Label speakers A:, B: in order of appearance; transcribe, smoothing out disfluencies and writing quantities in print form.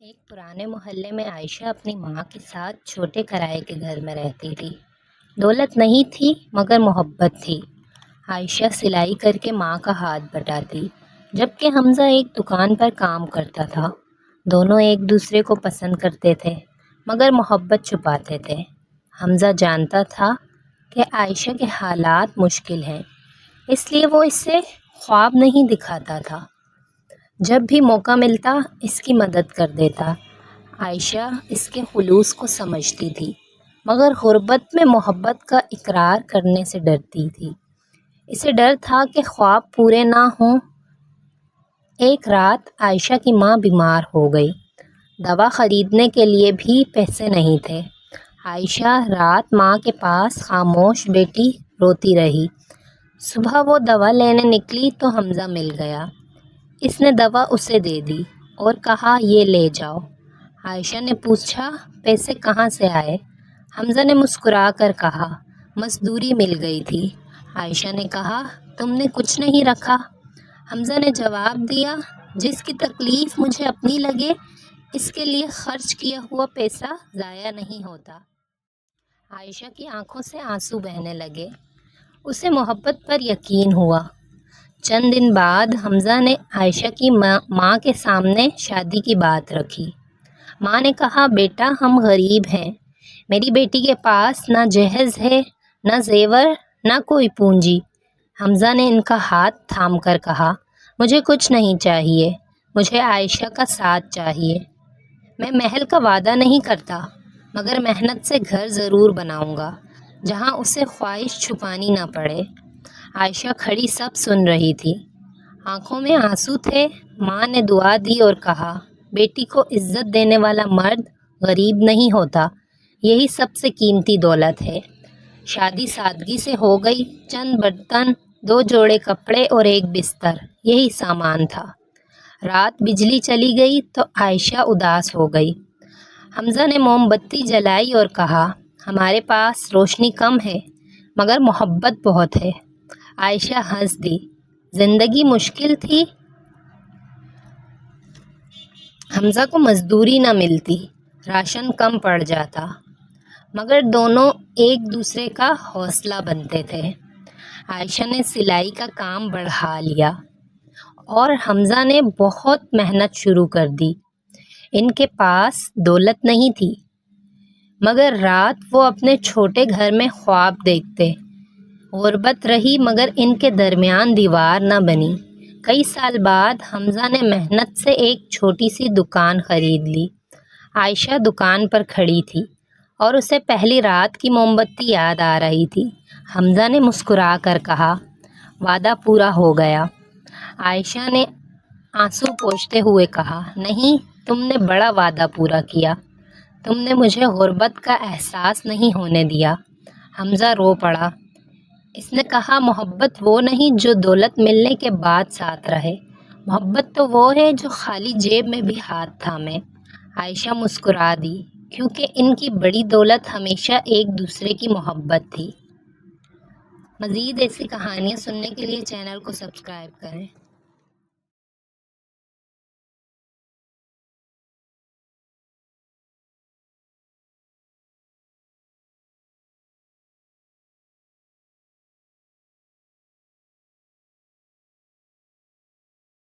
A: ایک پرانے محلے میں عائشہ اپنی ماں کے ساتھ چھوٹے کرائے کے گھر میں رہتی تھی۔ دولت نہیں تھی مگر محبت تھی۔ عائشہ سلائی کر کے ماں کا ہاتھ بٹاتی، جبکہ حمزہ ایک دکان پر کام کرتا تھا۔ دونوں ایک دوسرے کو پسند کرتے تھے مگر محبت چھپاتے تھے۔ حمزہ جانتا تھا کہ عائشہ کے حالات مشکل ہیں، اس لیے وہ اسے خواب نہیں دکھاتا تھا۔ جب بھی موقع ملتا اس کی مدد کر دیتا۔ عائشہ اس کے خلوص کو سمجھتی تھی مگر غربت میں محبت کا اقرار کرنے سے ڈرتی تھی۔ اسے ڈر تھا کہ خواب پورے نہ ہوں۔ ایک رات عائشہ کی ماں بیمار ہو گئی۔ دوا خریدنے کے لیے بھی پیسے نہیں تھے۔ عائشہ رات ماں کے پاس خاموش بیٹی روتی رہی۔ صبح وہ دوا لینے نکلی تو حمزہ مل گیا۔ اس نے دوا اسے دے دی اور کہا یہ لے جاؤ۔ عائشہ نے پوچھا پیسے کہاں سے آئے؟ حمزہ نے مسکرا کر کہا مزدوری مل گئی تھی۔ عائشہ نے کہا تم نے کچھ نہیں رکھا؟ حمزہ نے جواب دیا جس کی تکلیف مجھے اپنی لگے اس کے لیے خرچ کیا ہوا پیسہ ضائع نہیں ہوتا۔ عائشہ کی آنکھوں سے آنسو بہنے لگے۔ اسے محبت پر یقین ہوا۔ چند دن بعد حمزہ نے عائشہ کی ماں کے سامنے شادی کی بات رکھی۔ ماں نے کہا بیٹا ہم غریب ہیں، میری بیٹی کے پاس نہ جہیز ہے، نہ زیور، نہ کوئی پونجی۔ حمزہ نے ان کا ہاتھ تھام کر کہا مجھے کچھ نہیں چاہیے، مجھے عائشہ کا ساتھ چاہیے۔ میں محل کا وعدہ نہیں کرتا مگر محنت سے گھر ضرور بناؤں گا جہاں اسے خواہش چھپانی نہ پڑے۔ عائشہ کھڑی سب سن رہی تھی، آنکھوں میں آنسو تھے۔ ماں نے دعا دی اور کہا بیٹی کو عزت دینے والا مرد غریب نہیں ہوتا، یہی سب سے قیمتی دولت ہے۔ شادی سادگی سے ہو گئی۔ چند برتن، 2 جوڑے کپڑے اور ایک بستر، یہی سامان تھا۔ رات بجلی چلی گئی تو عائشہ اداس ہو گئی۔ حمزہ نے موم بتی جلائی اور کہا ہمارے پاس روشنی کم ہے مگر محبت بہت ہے۔ عائشہ ہنس دی۔ زندگی مشکل تھی، حمزہ کو مزدوری نہ ملتی، راشن کم پڑ جاتا، مگر دونوں ایک دوسرے کا حوصلہ بنتے تھے۔ عائشہ نے سلائی کا کام بڑھا لیا اور حمزہ نے بہت محنت شروع کر دی۔ ان کے پاس دولت نہیں تھی مگر رات وہ اپنے چھوٹے گھر میں خواب دیکھتے۔ غربت رہی مگر ان کے درمیان دیوار نہ بنی۔ کئی سال بعد حمزہ نے محنت سے ایک چھوٹی سی دکان خرید لی۔ عائشہ دکان پر کھڑی تھی اور اسے پہلی رات کی موم بتی یاد آ رہی تھی۔ حمزہ نے مسکرا کر کہا وعدہ پورا ہو گیا۔ عائشہ نے آنسو پوچھتے ہوئے کہا نہیں، تم نے بڑا وعدہ پورا کیا، تم نے مجھے غربت کا احساس نہیں ہونے دیا۔ حمزہ رو پڑا۔ اس نے کہا محبت وہ نہیں جو دولت ملنے کے بعد ساتھ رہے، محبت تو وہ ہے جو خالی جیب میں بھی ہاتھ تھامے۔ عائشہ مسکرا دی کیونکہ ان کی بڑی دولت ہمیشہ ایک دوسرے کی محبت تھی۔ مزید ایسی کہانیاں سننے کے لیے چینل کو سبسکرائب کریں۔